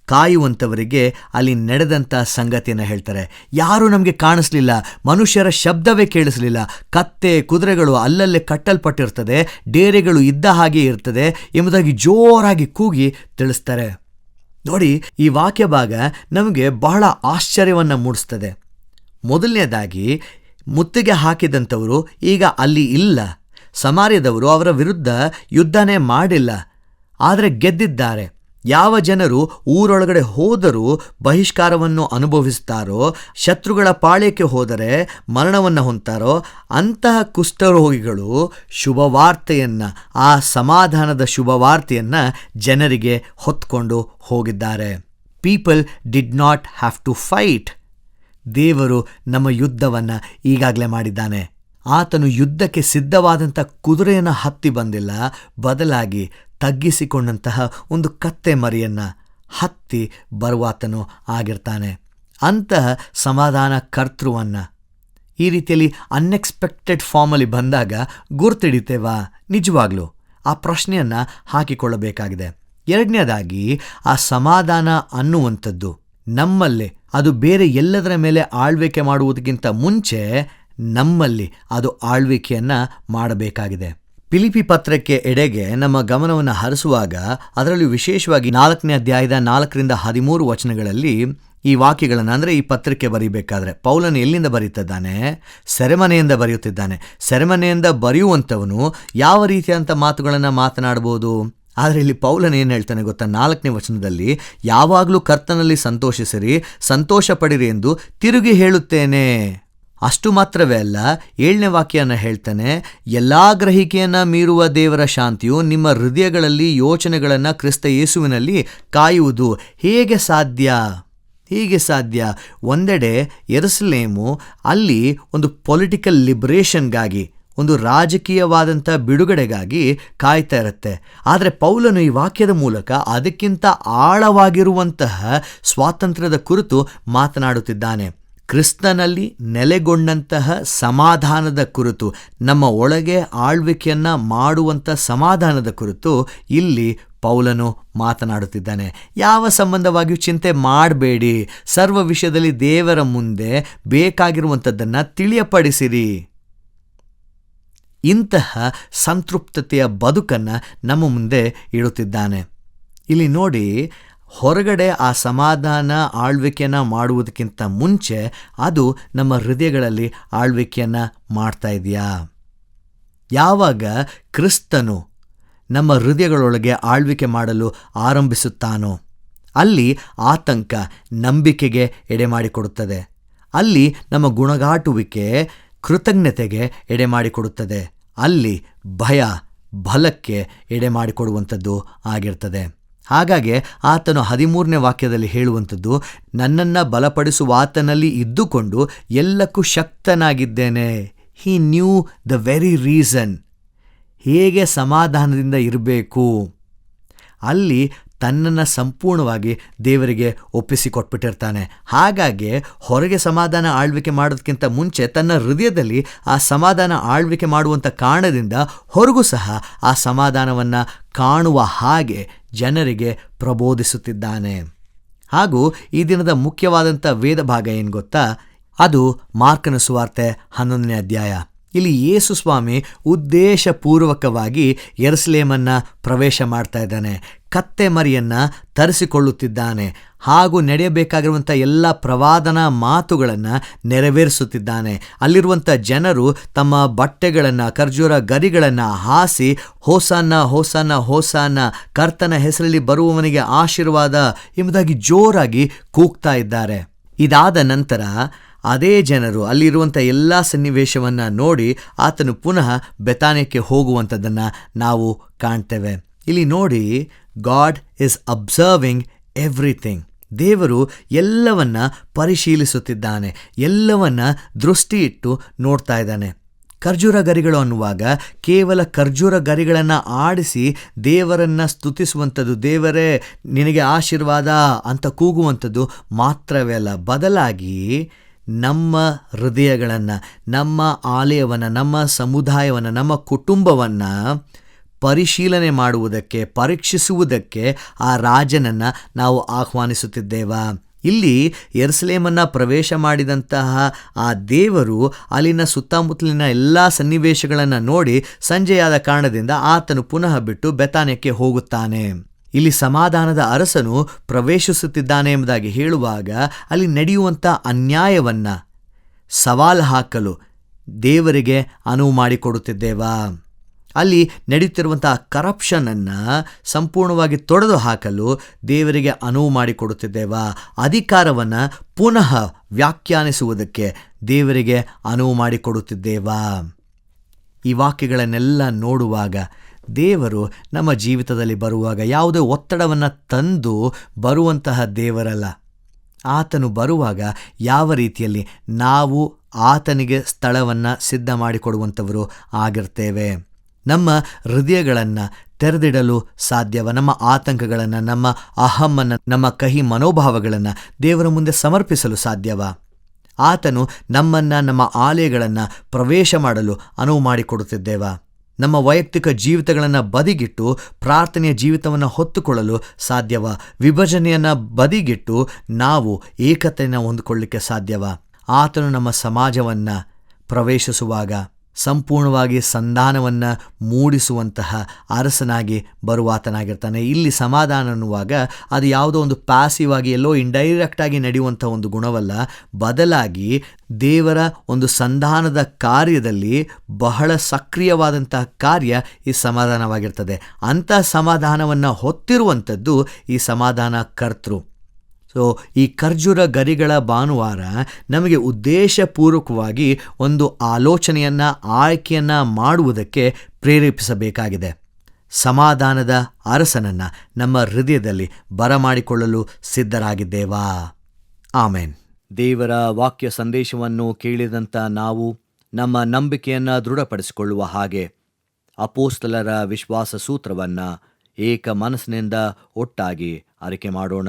ಕಾಯುವಂಥವರಿಗೆ ಅಲ್ಲಿ ನಡೆದಂಥ ಸಂಗತಿಯನ್ನು ಹೇಳ್ತಾರೆ. ಯಾರೂ ನಮಗೆ ಕಾಣಿಸ್ಲಿಲ್ಲ, ಮನುಷ್ಯರ ಶಬ್ದವೇ ಕೇಳಿಸಲಿಲ್ಲ, ಕತ್ತೆ ಕುದುರೆಗಳು ಅಲ್ಲಲ್ಲೇ ಕಟ್ಟಲ್ಪಟ್ಟಿರ್ತದೆ, ಡೇರೆಗಳು ಇದ್ದ ಹಾಗೆ ಇರ್ತದೆ ಎಂಬುದಾಗಿ ಜೋರಾಗಿ ಕೂಗಿ ತಿಳಿಸ್ತಾರೆ. ನೋಡಿ, ಈ ವಾಕ್ಯ ಭಾಗ ನಮಗೆ ಬಹಳ ಆಶ್ಚರ್ಯವನ್ನು ಮೂಡಿಸ್ತದೆ. ಮೊದಲನೇದಾಗಿ, ಮುತ್ತಿಗೆ ಹಾಕಿದಂಥವರು ಈಗ ಅಲ್ಲಿ ಇಲ್ಲ. ಸಮಾರ್ಯದವರು ಅವರ ವಿರುದ್ಧ ಯುದ್ಧನೇ ಮಾಡಿಲ್ಲ, ಆದರೆ ಗೆದ್ದಿದ್ದಾರೆ. ಯಾವ ಜನರು ಊರೊಳಗಡೆ ಹೋದರೂ ಬಹಿಷ್ಕಾರವನ್ನು ಅನುಭವಿಸ್ತಾರೋ, ಶತ್ರುಗಳ ಪಾಳ್ಯಕ್ಕೆ ಹೋದರೆ ಮರಣವನ್ನು ಹೊಂತಾರೋ, ಅಂತಹ ಕುಷ್ಠರೋಗಿಗಳು ಶುಭವಾರ್ತೆಯನ್ನು, ಆ ಸಮಾಧಾನದ ಶುಭವಾರ್ತೆಯನ್ನು ಜನರಿಗೆ ಹೊತ್ಕೊಂಡು ಹೋಗಿದ್ದಾರೆ. People did not have to fight. ದೇವರು ನಮ್ಮ ಯುದ್ಧವನ್ನು ಈಗಾಗಲೇ ಮಾಡಿದ್ದಾನೆ. ಆತನು ಯುದ್ಧಕ್ಕೆ ಸಿದ್ಧವಾದಂಥ ಕುದುರೆಯನ್ನು ಹತ್ತಿ ಬಂದಿಲ್ಲ, ಬದಲಾಗಿ ತಗ್ಗಿಸಿಕೊಂಡಂತಹ ಒಂದು ಕತ್ತೆ ಮರಿಯನ್ನು ಹತ್ತಿ ಬರುವಾತನು ಆಗಿರ್ತಾನೆ. ಅಂತಹ ಸಮಾಧಾನ ಕರ್ತೃವನ್ನು ಈ ರೀತಿಯಲ್ಲಿ ಅನ್ಎಕ್ಸ್ಪೆಕ್ಟೆಡ್ ಫಾರ್ಮಲ್ಲಿ ಬಂದಾಗ ಗುರ್ತಿಡಿತೇವಾ? ನಿಜವಾಗ್ಲೂ ಆ ಪ್ರಶ್ನೆಯನ್ನು ಹಾಕಿಕೊಳ್ಳಬೇಕಾಗಿದೆ. ಎರಡನೇದಾಗಿ, ಆ ಸಮಾಧಾನ ಅನ್ನುವಂಥದ್ದು ನಮ್ಮಲ್ಲಿ ಅದು ಬೇರೆ ಎಲ್ಲದರ ಮೇಲೆ ಆಳ್ವಿಕೆ ಮಾಡುವುದಕ್ಕಿಂತ ಮುಂಚೆ ನಮ್ಮಲ್ಲಿ ಅದು ಆಳ್ವಿಕೆಯನ್ನು ಮಾಡಬೇಕಾಗಿದೆ. ಫಿಲಿಪ್ಪಿ ಪತ್ರಕ್ಕೆ ಎಡೆಗೆ ನಮ್ಮ ಗಮನವನ್ನು ಹರಿಸುವಾಗ ಅದರಲ್ಲಿ ವಿಶೇಷವಾಗಿ 4ನೇ ಅಧ್ಯಾಯದ 4-13 ವಚನಗಳಲ್ಲಿ ಈ ವಾಕ್ಯಗಳನ್ನು, ಅಂದರೆ ಈ ಪತ್ರಕ್ಕೆ ಬರೀಬೇಕಾದ್ರೆ ಪೌಲನು ಎಲ್ಲಿಂದ ಬರೀತಿದ್ದಾನೆ? ಸೆರೆಮನೆಯಿಂದ ಬರೆಯುತ್ತಿದ್ದಾನೆ. ಸೆರೆಮನೆಯಿಂದ ಬರೆಯುವಂಥವನು ಯಾವ ರೀತಿಯಂಥ ಮಾತುಗಳನ್ನು ಮಾತನಾಡ್ಬೋದು? ಆದರೆ ಇಲ್ಲಿ ಪೌಲನು ಏನು ಹೇಳ್ತಾನೆ ಗೊತ್ತಾ? 4ನೇ ವಚನದಲ್ಲಿ, ಯಾವಾಗಲೂ ಕರ್ತನಲ್ಲಿ ಸಂತೋಷಿಸಿರಿ, ಸಂತೋಷ ಪಡಿರಿ ಎಂದು ತಿರುಗಿ ಹೇಳುತ್ತೇನೆ. ಅಷ್ಟು ಮಾತ್ರವೇ ಅಲ್ಲ, 7ನೇ ವಾಕ್ಯನ ಹೇಳ್ತಾನೆ, ಎಲ್ಲ ಗ್ರಹಿಕೆಯನ್ನು ಮೀರುವ ದೇವರ ಶಾಂತಿಯು ನಿಮ್ಮ ಹೃದಯಗಳಲ್ಲಿ ಯೋಚನೆಗಳನ್ನು ಕ್ರಿಸ್ತ ಯೇಸುವಿನಲ್ಲಿ ಕಾಯುವುದು. ಹೇಗೆ ಸಾಧ್ಯ? ಒಂದೆಡೆ ಯೆರೂಸಲೇಮು ಅಲ್ಲಿ ಒಂದು ಪೊಲಿಟಿಕಲ್ ಲಿಬರೇಷನ್ಗಾಗಿ, ಒಂದು ರಾಜಕೀಯವಾದಂಥ ಬಿಡುಗಡೆಗಾಗಿ ಕಾಯ್ತಾ ಇರುತ್ತೆ. ಆದರೆ ಪೌಲನು ಈ ವಾಕ್ಯದ ಮೂಲಕ ಅದಕ್ಕಿಂತ ಆಳವಾಗಿರುವಂತಹ ಸ್ವಾತಂತ್ರ್ಯದ ಕುರಿತು ಮಾತನಾಡುತ್ತಿದ್ದಾನೆ. ಕ್ರಿಸ್ತನಲ್ಲಿ ನೆಲೆಗೊಂಡಂತಹ ಸಮಾಧಾನದ ಕುರಿತು, ನಮ್ಮ ಒಳಗೆ ಆಳ್ವಿಕೆಯನ್ನು ಮಾಡುವಂಥ ಸಮಾಧಾನದ ಕುರಿತು ಇಲ್ಲಿ ಪೌಲನು ಮಾತನಾಡುತ್ತಿದ್ದಾನೆ. ಯಾವ ಸಂಬಂಧವಾಗಿಯೂ ಚಿಂತೆ ಮಾಡಬೇಡಿ, ಸರ್ವ ವಿಷಯದಲ್ಲಿ ದೇವರ ಮುಂದೆ ಬೇಕಾಗಿರುವಂಥದ್ದನ್ನು ತಿಳಿಯಪಡಿಸಿರಿ. ಇಂತಹ ಸಂತೃಪ್ತತೆಯ ಬದುಕನ್ನು ನಮ್ಮ ಮುಂದೆ ಇಡುತ್ತಿದ್ದಾನೆ. ಇಲ್ಲಿ ನೋಡಿ, ಹೊರಗಡೆ ಆ ಸಮಾಧಾನ ಆಳ್ವಿಕೆಯನ್ನು ಮಾಡುವುದಕ್ಕಿಂತ ಮುಂಚೆ ಅದು ನಮ್ಮ ಹೃದಯಗಳಲ್ಲಿ ಆಳ್ವಿಕೆಯನ್ನು ಮಾಡ್ತಾ ಇದೆಯಾ? ಯಾವಾಗ ಕ್ರಿಸ್ತನು ನಮ್ಮ ಹೃದಯಗಳೊಳಗೆ ಆಳ್ವಿಕೆ ಮಾಡಲು ಆರಂಭಿಸುತ್ತಾನೋ ಅಲ್ಲಿ ಆತಂಕ ನಂಬಿಕೆಗೆ ಎಡೆಮಾಡಿಕೊಡುತ್ತದೆ. ಅಲ್ಲಿ ನಮ್ಮ ಗುಣಗಾಟುವಿಕೆ ಕೃತಜ್ಞತೆಗೆ ಎಡೆಮಾಡಿಕೊಡುತ್ತದೆ. ಅಲ್ಲಿ ಭಯ ಬಲಕ್ಕೆ ಎಡೆಮಾಡಿಕೊಡುವಂಥದ್ದು ಆಗಿರ್ತದೆ. ಹಾಗಾಗಿ ಆತನು 13ನೇ ವಾಕ್ಯದಲ್ಲಿ ಹೇಳುವಂಥದ್ದು, ನನ್ನನ್ನು ಬಲಪಡಿಸುವ ಆತನಲ್ಲಿ ಇದ್ದುಕೊಂಡು ಎಲ್ಲಕ್ಕೂ ಶಕ್ತನಾಗಿದ್ದೇನೆ. He knew the very reason. ಹೇಗೆ ಸಮಾಧಾನದಿಂದ ಇರಬೇಕು, ಅಲ್ಲಿ ತನ್ನನ್ನು ಸಂಪೂರ್ಣವಾಗಿ ದೇವರಿಗೆ ಒಪ್ಪಿಸಿಕೊಟ್ಬಿಟ್ಟಿರ್ತಾನೆ. ಹಾಗಾಗಿ ಹೊರಗೆ ಸಮಾಧಾನ ಆಳ್ವಿಕೆ ಮಾಡೋದಕ್ಕಿಂತ ಮುಂಚೆ ತನ್ನ ಹೃದಯದಲ್ಲಿ ಆ ಸಮಾಧಾನ ಆಳ್ವಿಕೆ ಮಾಡುವಂಥ ಕಾರಣದಿಂದ ಹೊರಗೂ ಸಹ ಆ ಸಮಾಧಾನವನ್ನು ಕಾಣುವ ಹಾಗೆ ಜನರಿಗೆ ಪ್ರಬೋಧಿಸುತ್ತಿದ್ದಾನೆ. ಹಾಗೂ ಈ ದಿನದ ಮುಖ್ಯವಾದಂಥ ವೇದ ಭಾಗ ಏನು ಗೊತ್ತಾ? ಅದು ಮಾರ್ಕನ ಸುವಾರ್ತೆ 11ನೇ ಅಧ್ಯಾಯ. ಇಲ್ಲಿ ಯೇಸು ಸ್ವಾಮಿ ಉದ್ದೇಶಪೂರ್ವಕವಾಗಿ ಯೆರೂಸಲೇಮನ್ನು ಪ್ರವೇಶ ಮಾಡ್ತಾ ಇದ್ದಾನೆ. ಕತ್ತೆ ಮರಿಯನ್ನು ತರಿಸಿಕೊಳ್ಳುತ್ತಿದ್ದಾನೆ ಹಾಗೂ ನಡೆಯಬೇಕಾಗಿರುವಂಥ ಎಲ್ಲ ಪ್ರವಾದನಾ ಮಾತುಗಳನ್ನು ನೆರವೇರಿಸುತ್ತಿದ್ದಾನೆ. ಅಲ್ಲಿರುವಂಥ ಜನರು ತಮ್ಮ ಬಟ್ಟೆಗಳನ್ನು, ಖರ್ಜೂರ ಗರಿಗಳನ್ನು ಹಾಸಿ ಹೋಸನ್ನ ಹೋಸನ್ನ ಹೋಸನ್ನ, ಕರ್ತನ ಹೆಸರಲ್ಲಿ ಬರುವವನಿಗೆ ಆಶೀರ್ವಾದ ಎಂಬುದಾಗಿ ಜೋರಾಗಿ ಕೂಗ್ತಾ ಇದ್ದಾರೆ. ಇದಾದ ನಂತರ ಅದೇ ಜನರು ಅಲ್ಲಿರುವಂಥ ಎಲ್ಲ ಸನ್ನಿವೇಶವನ್ನು ನೋಡಿ ಆತನು ಪುನಃ ಬೆತಾನ್ಯಕ್ಕೆ ಹೋಗುವಂಥದ್ದನ್ನು ನಾವು ಕಾಣ್ತೇವೆ. ಇಲ್ಲಿ ನೋಡಿ, ಗಾಡ್ ಈಸ್ ಅಬ್ಸರ್ವಿಂಗ್ ಎವ್ರಿಥಿಂಗ್. ದೇವರು ಎಲ್ಲವನ್ನ ಪರಿಶೀಲಿಸುತ್ತಿದ್ದಾನೆ, ಎಲ್ಲವನ್ನ ದೃಷ್ಟಿ ಇಟ್ಟು ನೋಡ್ತಾ ಇದ್ದಾನೆ. ಖರ್ಜೂರ ಗರಿಗಳು ಅನ್ನುವಾಗ ಕೇವಲ ಖರ್ಜೂರ ಗರಿಗಳನ್ನು ಆಡಿಸಿ ದೇವರನ್ನು ಸ್ತುತಿಸುವಂಥದ್ದು, ದೇವರೇ ನಿನಗೆ ಆಶೀರ್ವಾದ ಅಂತ ಕೂಗುವಂಥದ್ದು ಮಾತ್ರವೇ ಅಲ್ಲ, ಬದಲಾಗಿ ನಮ್ಮ ಹೃದಯಗಳನ್ನು, ನಮ್ಮ ಆಲಯವನ್ನು, ನಮ್ಮ ಸಮುದಾಯವನ್ನು, ನಮ್ಮ ಕುಟುಂಬವನ್ನು ಪರಿಶೀಲನೆ ಮಾಡುವುದಕ್ಕೆ, ಪರೀಕ್ಷಿಸುವುದಕ್ಕೆ ಆ ರಾಜನನ್ನು ನಾವು ಆಹ್ವಾನಿಸುತ್ತಿದ್ದೇವಾ? ಇಲ್ಲಿ ಯೆರೂಸಲೇಮನ್ನು ಪ್ರವೇಶ ಮಾಡಿದಂತಹ ಆ ದೇವರು ಅಲ್ಲಿನ ಸುತ್ತಮುತ್ತಲಿನ ಎಲ್ಲ ಸನ್ನಿವೇಶಗಳನ್ನು ನೋಡಿ ಸಂಜೆಯಾದ ಕಾರಣದಿಂದ ಆತನು ಪುನಃ ಬಿಟ್ಟು ಬೆತಾನ್ಯಕ್ಕೆ ಹೋಗುತ್ತಾನೆ. ಇಲ್ಲಿ ಸಮಾಧಾನದ ಅರಸನು ಪ್ರವೇಶಿಸುತ್ತಿದ್ದಾನೆ ಎಂಬುದಾಗಿ ಹೇಳುವಾಗ ಅಲ್ಲಿ ನಡೆಯುವಂಥ ಅನ್ಯಾಯವನ್ನು ಸವಾಲು ಹಾಕಲು ದೇವರಿಗೆ ಅನುವು ಮಾಡಿಕೊಡುತ್ತಿದ್ದೇವಾ? ಅಲ್ಲಿ ನಡೆಯುತ್ತಿರುವಂಥ ಕರಪ್ಷನನ್ನು ಸಂಪೂರ್ಣವಾಗಿ ತೊಡೆದು ಹಾಕಲು ದೇವರಿಗೆ ಅನುವು ಮಾಡಿಕೊಡುತ್ತಿದ್ದೇವಾ? ಅಧಿಕಾರವನ್ನು ಪುನಃ ವ್ಯಾಖ್ಯಾನಿಸುವುದಕ್ಕೆ ದೇವರಿಗೆ ಅನುವು ಮಾಡಿಕೊಡುತ್ತಿದ್ದೇವಾ? ಈ ವಾಕ್ಯಗಳನ್ನೆಲ್ಲ ನೋಡುವಾಗ ದೇವರು ನಮ್ಮ ಜೀವಿತದಲ್ಲಿ ಬರುವಾಗ ಯಾವುದೇ ಒತ್ತಡವನ್ನು ತಂದು ಬರುವಂತಹ ದೇವರಲ್ಲ. ಆತನು ಬರುವಾಗ ಯಾವ ರೀತಿಯಲ್ಲಿ ನಾವು ಆತನಿಗೆ ಸ್ಥಳವನ್ನು ಸಿದ್ಧ ಮಾಡಿಕೊಡುವಂಥವರು ಆಗಿರ್ತೇವೆ. ನಮ್ಮ ಹೃದಯಗಳನ್ನು ತೆರೆದಿಡಲು ಸಾಧ್ಯವ? ನಮ್ಮ ಆತಂಕಗಳನ್ನು, ನಮ್ಮ ಅಹಮ್ಮನ್ನು, ನಮ್ಮ ಕಹಿ ಮನೋಭಾವಗಳನ್ನು ದೇವರ ಮುಂದೆ ಸಮರ್ಪಿಸಲು ಸಾಧ್ಯವ? ಆತನು ನಮ್ಮನ್ನು, ನಮ್ಮ ಆಲಯಗಳನ್ನು ಪ್ರವೇಶ ಮಾಡಲು ಅನುವು ಮಾಡಿಕೊಡುತ್ತಿದ್ದೇವ? ನಮ್ಮ ವೈಯಕ್ತಿಕ ಜೀವಿತಗಳನ್ನು ಬದಿಗಿಟ್ಟು ಪ್ರಾರ್ಥನೆಯ ಜೀವಿತವನ್ನು ಹೊತ್ತುಕೊಳ್ಳಲು ಸಾಧ್ಯವ? ವಿಭಜನೆಯನ್ನು ಬದಿಗಿಟ್ಟು ನಾವು ಏಕತೆಯನ್ನು ಹೊಂದಿಕೊಳ್ಳಲಿಕ್ಕೆ ಸಾಧ್ಯವ? ಆತನು ನಮ್ಮ ಸಮಾಜವನ್ನು ಪ್ರವೇಶಿಸುವಾಗ ಸಂಪೂರ್ಣವಾಗಿ ಸಂಧಾನವನ್ನು ಮೂಡಿಸುವಂತಹ ಅರಸನಾಗಿ ಬರುವಾತನಾಗಿರ್ತಾನೆ. ಇಲ್ಲಿ ಸಮಾಧಾನ ಅನ್ನುವಾಗ ಅದು ಯಾವುದೋ ಒಂದು ಪ್ಯಾಸಿವ್ ಆಗಿ ಎಲ್ಲೋ ಇಂಡೈರೆಕ್ಟಾಗಿ ನಡೆಯುವಂಥ ಒಂದು ಗುಣವಲ್ಲ, ಬದಲಾಗಿ ದೇವರ ಒಂದು ಸಂಧಾನದ ಕಾರ್ಯದಲ್ಲಿ ಬಹಳ ಸಕ್ರಿಯವಾದಂತಹ ಕಾರ್ಯ ಈ ಸಮಾಧಾನವಾಗಿರ್ತದೆ. ಅಂಥ ಸಮಾಧಾನವನ್ನು ಹೊತ್ತಿರುವಂಥದ್ದು ಈ ಸಮಾಧಾನ ಕರ್ತೃ. ಸೊ ಈ ಖರ್ಜೂರ ಗರಿಗಳ ಭಾನುವಾರ ನಮಗೆ ಉದ್ದೇಶಪೂರ್ವಕವಾಗಿ ಒಂದು ಆಲೋಚನೆಯನ್ನು, ಆಯ್ಕೆಯನ್ನು ಮಾಡುವುದಕ್ಕೆ ಪ್ರೇರೇಪಿಸಬೇಕಾಗಿದೆ. ಸಮಾಧಾನದ ಅರಸನನ್ನು ನಮ್ಮ ಹೃದಯದಲ್ಲಿ ಬರಮಾಡಿಕೊಳ್ಳಲು ಸಿದ್ಧರಾಗಿದ್ದೇವಾ? ಆಮೇನ್. ದೇವರ ವಾಕ್ಯ ಸಂದೇಶವನ್ನು ಕೇಳಿದಂಥ ನಾವು ನಮ್ಮ ನಂಬಿಕೆಯನ್ನು ದೃಢಪಡಿಸಿಕೊಳ್ಳುವ ಹಾಗೆ ಅಪೋಸ್ತಲರ ವಿಶ್ವಾಸ ಸೂತ್ರವನ್ನು ಏಕ ಮನಸ್ಸಿನಿಂದ ಒಟ್ಟಾಗಿ ಅರಿಕೆ ಮಾಡೋಣ.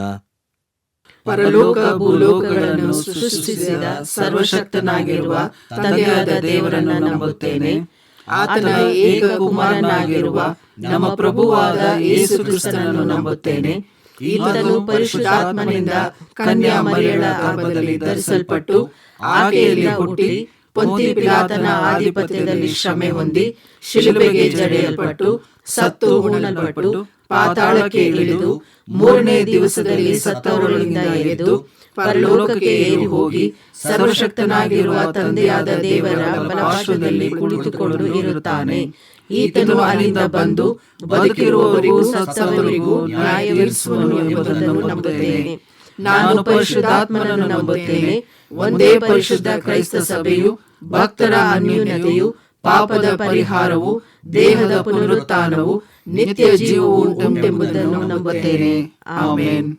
ಪರಲೋಕ ಭೂಲೋಕಗಳನ್ನು ಸೃಷ್ಟಿಸಿದ ಸರ್ವಶಕ್ತನಾಗಿರುವ ತಂದೆಯಾದ ದೇವರನ್ನು ನಂಬುತ್ತೇನೆ. ಆತನ ಏಕ ಕುಮಾರನಾಗಿರುವ ನಮ್ಮ ಪ್ರಭುವಾದ ಯೇಸು ಕ್ರಿಸ್ತನನ್ನು ನಂಬುತ್ತೇನೆ. ಈತನು ಪರಿಶುದ್ಧಾತ್ಮನಿಂದ ಕನ್ಯಾ ಮರಿಯಳ ಗರ್ಭದಲ್ಲಿ ಧರಿಸಲ್ಪಟ್ಟು ಆಕೆಯಲ್ಲಿ ಹುಟ್ಟಿ ಪೊಂತಿ ಪಿಲಾತನ ಆಧಿಪತ್ಯದಲ್ಲಿ ಶ್ರಮೆ ಹೊಂದಿ ಶಿಲುಬೆಗೆ ಜಡೆಯಲ್ಪಟ್ಟು ಸತ್ತು ಹೂಣಲ್ಪಟ್ಟು ಪಾತಾಳಕ್ಕೆ ಇಳಿದು ಮೂರನೇ ದಿವಸದಲ್ಲಿ ಸತ್ತವರೊಳಗಿಂದ ಎದ್ದು ಪರಲೋಕಕ್ಕೆ ಏರಿ ಹೋಗಿ ಸರ್ವಶಕ್ತನಾಗಿರುವ ತಂದೆಯಾದ ದೇವರ ಬಲಪಾರ್ಶ್ವದಲ್ಲಿ ಕುಳಿತುಕೊಂಡು ಇರುತ್ತಾನೆ. ಈತನು ಅಲ್ಲಿಂದ ಬಂದು ಬದುಕಿರುವವರಿಗೂ ಸತ್ತವರಿಗೂ ನ್ಯಾಯ ತೀರಿಸುವನು ಎಂಬುದನ್ನು ನಂಬುತ್ತೇನೆ. ನಾನು ಪರಿಶುದ್ಧಾತ್ಮನನ್ನು ನಂಬುತ್ತೇನೆ. ಒಂದೇ ಪರಿಶುದ್ಧ ಕ್ರೈಸ್ತ ಸಭೆಯು, ಭಕ್ತರ ಅನ್ಯೋನ್ಯತೆಯು, ಪಾಪದ ಪರಿಹಾರವು, ದೇಹದ ಪುನರುತ್ಥಾನವು, ನಿತ್ಯ ಜೀವವು ಉಂಟೆಂಬುದನ್ನು ನಂಬುತ್ತೇನೆ. ಆಮೆನ್.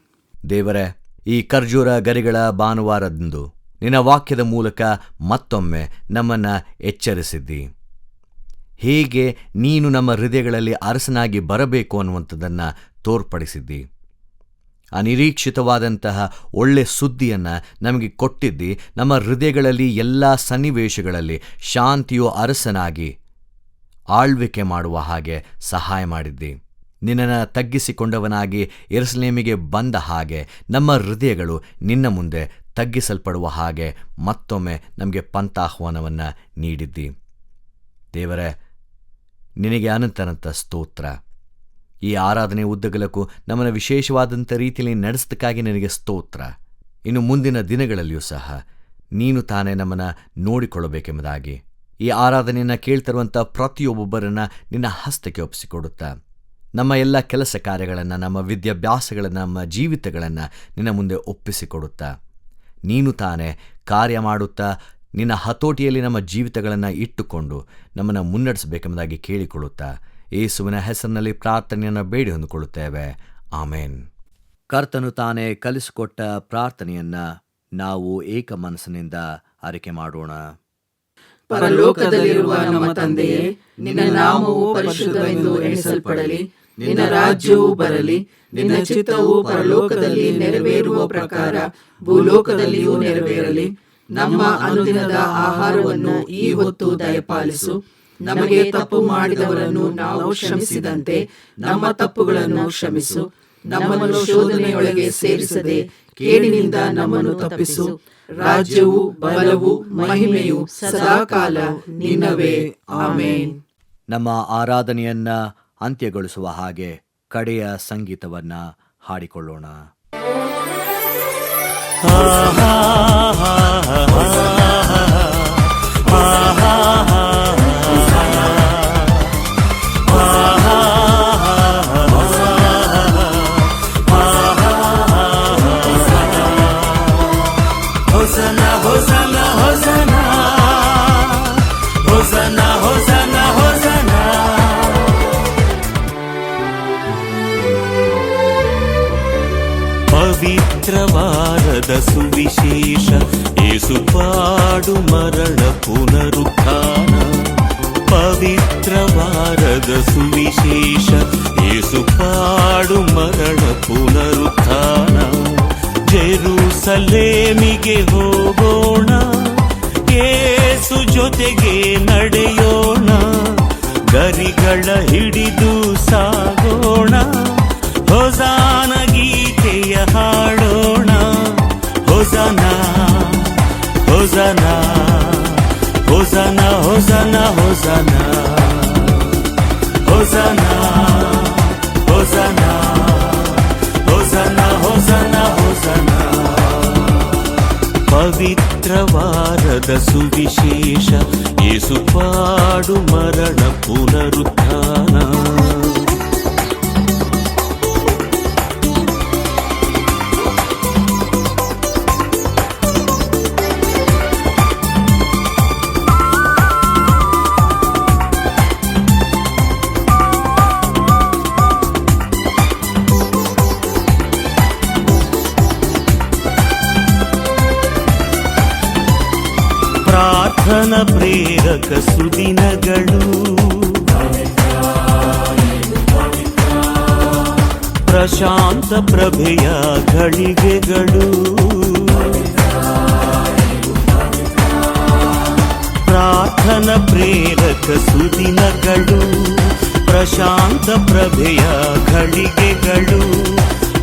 ದೇವರೇ, ಈ ಖರ್ಜೂರ ಗರಿಗಳ ಭಾನುವಾರದಂದು ನಿನ್ನ ವಾಕ್ಯದ ಮೂಲಕ ಮತ್ತೊಮ್ಮೆ ನಮ್ಮನ್ನು ಎಚ್ಚರಿಸಿದ್ದಿ. ಹೇಗೆ ನೀನು ನಮ್ಮ ಹೃದಯಗಳಲ್ಲಿ ಅರಸನಾಗಿ ಬರಬೇಕು ಅನ್ನುವಂಥದ್ದನ್ನು ತೋರ್ಪಡಿಸಿದ್ದಿ. ಅನಿರೀಕ್ಷಿತವಾದಂತಹ ಒಳ್ಳೆ ಸುದ್ದಿಯನ್ನು ನಮಗೆ ಕೊಟ್ಟಿದ್ದಿ. ನಮ್ಮ ಹೃದಯಗಳಲ್ಲಿ ಎಲ್ಲ ಸನ್ನಿವೇಶಗಳಲ್ಲಿ ಶಾಂತಿಯು ಅರಸನಾಗಿ ಆಳ್ವಿಕೆ ಮಾಡುವ ಹಾಗೆ ಸಹಾಯ ಮಾಡಿದ್ದಿ. ನಿನ್ನನ್ನು ತಗ್ಗಿಸಿಕೊಂಡವನಾಗಿ ಯೆರೂಸಲೇಮಿಗೆ ಬಂದ ಹಾಗೆ ನಮ್ಮ ಹೃದಯಗಳು ನಿನ್ನ ಮುಂದೆ ತಗ್ಗಿಸಲ್ಪಡುವ ಹಾಗೆ ಮತ್ತೊಮ್ಮೆ ನಮಗೆ ಪಂಥಾಹ್ವಾನವನ್ನು ನೀಡಿದ್ದಿ. ದೇವರೇ, ನಿನಗೆ ಅನಂತನಂತ ಸ್ತೋತ್ರ. ಈ ಆರಾಧನೆ ಉದ್ದಗಲಕ್ಕೂ ನಮ್ಮನ್ನು ವಿಶೇಷವಾದಂಥ ರೀತಿಯಲ್ಲಿ ನಡೆಸೋದಕ್ಕಾಗಿ ನಿನಗೆ ಸ್ತೋತ್ರ. ಇನ್ನು ಮುಂದಿನ ದಿನಗಳಲ್ಲಿಯೂ ಸಹ ನೀನು ತಾನೇ ನಮ್ಮನ್ನು ನೋಡಿಕೊಳ್ಳಬೇಕೆಂಬುದಾಗಿ ಈ ಆರಾಧನೆಯನ್ನು ಕೇಳ್ತಿರುವಂಥ ಪ್ರತಿಯೊಬ್ಬೊಬ್ಬರನ್ನು ನಿನ್ನ ಹಸ್ತಕ್ಕೆ ಒಪ್ಪಿಸಿಕೊಡುತ್ತಾ, ನಮ್ಮ ಎಲ್ಲ ಕೆಲಸ ಕಾರ್ಯಗಳನ್ನು, ನಮ್ಮ ವಿದ್ಯಾಭ್ಯಾಸಗಳನ್ನು, ನಮ್ಮ ಜೀವಿತಗಳನ್ನು ನಿನ್ನ ಮುಂದೆ ಒಪ್ಪಿಸಿಕೊಡುತ್ತಾ, ನೀನು ತಾನೇ ಕಾರ್ಯ ಮಾಡುತ್ತಾ ನಿನ್ನ ಹತೋಟಿಯಲ್ಲಿ ನಮ್ಮ ಜೀವಿತಗಳನ್ನು ಇಟ್ಟುಕೊಂಡು ನಮ್ಮನ್ನು ಮುನ್ನಡೆಸಬೇಕೆಂಬುದಾಗಿ ಕೇಳಿಕೊಳ್ಳುತ್ತಾ ಯೇಸುವಿನ ಹೆಸರಿನಲ್ಲಿ ಪ್ರಾರ್ಥನೆಯನ್ನು ಬೇಡಿ ಹೊಂದಿಕೊಳ್ಳುತ್ತೇವೆ. ಆಮೇನ್. ಕರ್ತನು ತಾನೇ ಕಲಿಸಿಕೊಟ್ಟ ಪ್ರಾರ್ಥನೆಯನ್ನು ನಾವು ಏಕ ಮನಸ್ಸಿನಿಂದ ಅರಿಕೆ ಮಾಡೋಣ. ಪರಲೋಕದಲ್ಲಿರುವ ನಮ್ಮ ತಂದೆಯೇ, ನಿನ್ನ ನಾಮವು ಪರಿಶುದ್ಧವೆಂದು ಎಣಿಸಲ್ಪಡಲಿ. ನಿನ್ನ ರಾಜ್ಯವು ಬರಲಿ. ನಿನ್ನ ಚಿತ್ತವು ಪರಲೋಕದಲ್ಲಿ ನೆರವೇರುವ ಪ್ರಕಾರ ಭೂಲೋಕದಲ್ಲಿಯೂ ನೆರವೇರಲಿ. ನಮ್ಮ ಅನುದಿನದ ಆಹಾರವನ್ನು ಈ ಹೊತ್ತು ದಯಪಾಲಿಸು. ನಮಗೆ ತಪ್ಪು ಮಾಡಿದವರನ್ನು ನಾವು ಕ್ಷಮಿಸಿದಂತೆ ನಮ್ಮ ತಪ್ಪುಗಳನ್ನು ಕ್ಷಮಿಸು. ನಮ್ಮನ್ನು ಶೋಧನೆಯೊಳಗೆ ಸೇರಿಸದೆ ಕೇಡಿನಿಂದ ನಮ್ಮನ್ನು ತಪ್ಪಿಸು. ರಾಜ್ಯವು, ಬಲವು, ಮಹಿಮೆಯು ಸದಾಕಾಲ ನಿನ್ನವೇ. ಆಮೇನ್. ನಮ್ಮ ಆರಾಧನೆಯನ್ನು ಅಂತ್ಯಗೊಳಿಸುವ ಹಾಗೆ ಕಡೆಯ ಸಂಗೀತವನ್ನು ಹಾಡಿಕೊಳ್ಳೋಣ. Hosanna, Hosanna, Hosanna, Hosanna, Hosanna, Hosanna. ಪವಿತ್ರವಾರದ ಸುವಿಶೇಷ ಯೇಸು ಪಾಡು ಮರಣ ಪುನರುತ್ಥಾನ. ಪವಿತ್ರ ಪವಿತ್ರವಾರದ ಸುವಿಶೇಷ ಯೇಸು ಪಾಡು ಮರಣ ಪುನರುತ್ಥಾನ. ಜೆರೂಸಲೇಮಿಗೆ ಹೋಗೋಣ, ಯೇಸು ಜೊತೆಗೆ ನಡೆಯೋಣ, ಗರಿಗಳ ಹಿಡಿದು ಸಾಗೋಣ, ಹೊಸಾನ ಗೀತೆಯ ಹಾಡೋಣ. ಹೊಸನ ಹೊಸನ ಹೊಸನ ಹೊಸನ ಹೊಸನ ಹೊಸನ ಹೊಸನ ಹೊಸನ ಹೊಸನ ಹೊಸನ. ಪವಿತ್ರವಾರದ ಸುವಿಶೇಷ ಯೇಸು ಪಾಡು ಮರಣ ಪುನರುತ್ಥಾನ. ಪ್ರಾರ್ಥನ ಪ್ರೇರಕ ಸುದಿನಗಳು, ಪ್ರಶಾಂತ ಪ್ರಭೆಯ ಘಳಿಗೆಗಳು, ಪ್ರಾರ್ಥನ ಪ್ರೇರಕ ಸುದಿನಗಳು, ಪ್ರಶಾಂತ ಪ್ರಭೆಯ ಘಳಿಗೆಗಳು,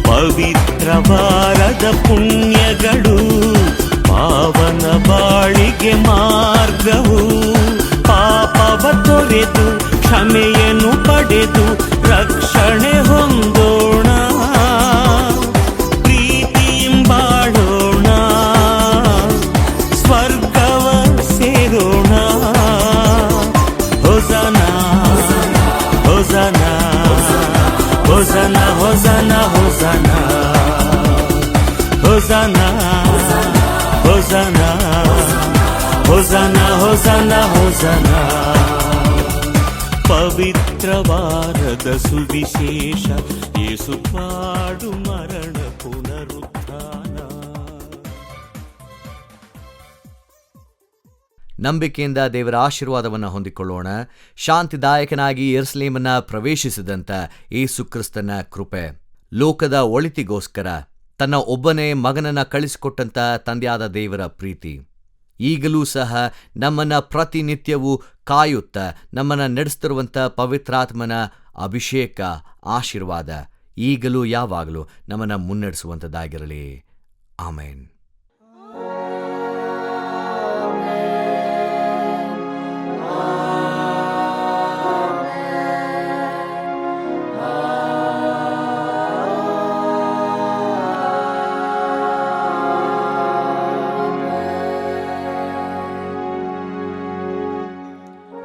ಪವಿತ್ರವಾರದ ಪುಣ್ಯಗಳು, ಪಾವನ ಬಾಳಿಗೆ ಮಾರ್ಗವು, ಪಾಪವ ತೊರೆದು ಕ್ಷಮೆಯನ್ನು ಪಡೆದು ರಕ್ಷಣೆ ಹೊಂದೋಣ, ಪ್ರೀತಿಯಿಂಬಾಳೋಣ, ಸ್ವರ್ಗವ ಸೇರೋಣ. ಹೊಸನ ಹೊಸನ ಹೊಸನ ಹೊಸನ ಹೊಸನ ಹೊಸನ ಹೊಸನ ಹೊಸನ ಹೊಸನ ಹೊಸನ. ಪವಿತ್ರವಾರದ ಸುವಿಶೇಷ ಯೇಸು ಪಾಡು ಮರಣ ಪುನರುತ್ಥಾನ. ನಂಬಿಕೆಯಿಂದ ದೇವರ ಆಶೀರ್ವಾದವನ್ನು ಹೊಂದಿಕೊಳ್ಳೋಣ. ಶಾಂತಿದಾಯಕನಾಗಿ ಯೆರೂಸಲೇಮನ್ನ ಪ್ರವೇಶಿಸಿದಂಥ ಯೇಸು ಕ್ರಿಸ್ತನ ಕೃಪೆ, ಲೋಕದ ಒಳಿತಿಗೋಸ್ಕರ ತನ್ನ ಒಬ್ಬನೇ ಮಗನನ್ನ ಕಳಿಸಿಕೊಟ್ಟಂಥ ತಂದೆಯಾದ ದೇವರ ಪ್ರೀತಿ, ಈಗಲೂ ಸಹ ನಮ್ಮನ್ನು ಪ್ರತಿನಿತ್ಯವೂ ಕಾಯುತ್ತಾ ನಮ್ಮನ್ನು ನಡೆಸ್ತಿರುವಂಥ ಪವಿತ್ರಾತ್ಮನ ಅಭಿಷೇಕ, ಆಶೀರ್ವಾದ ಈಗಲೂ ಯಾವಾಗಲೂ ನಮ್ಮನ್ನು ಮುನ್ನಡೆಸುವಂಥದ್ದಾಗಿರಲಿ. ಆಮೇನ್.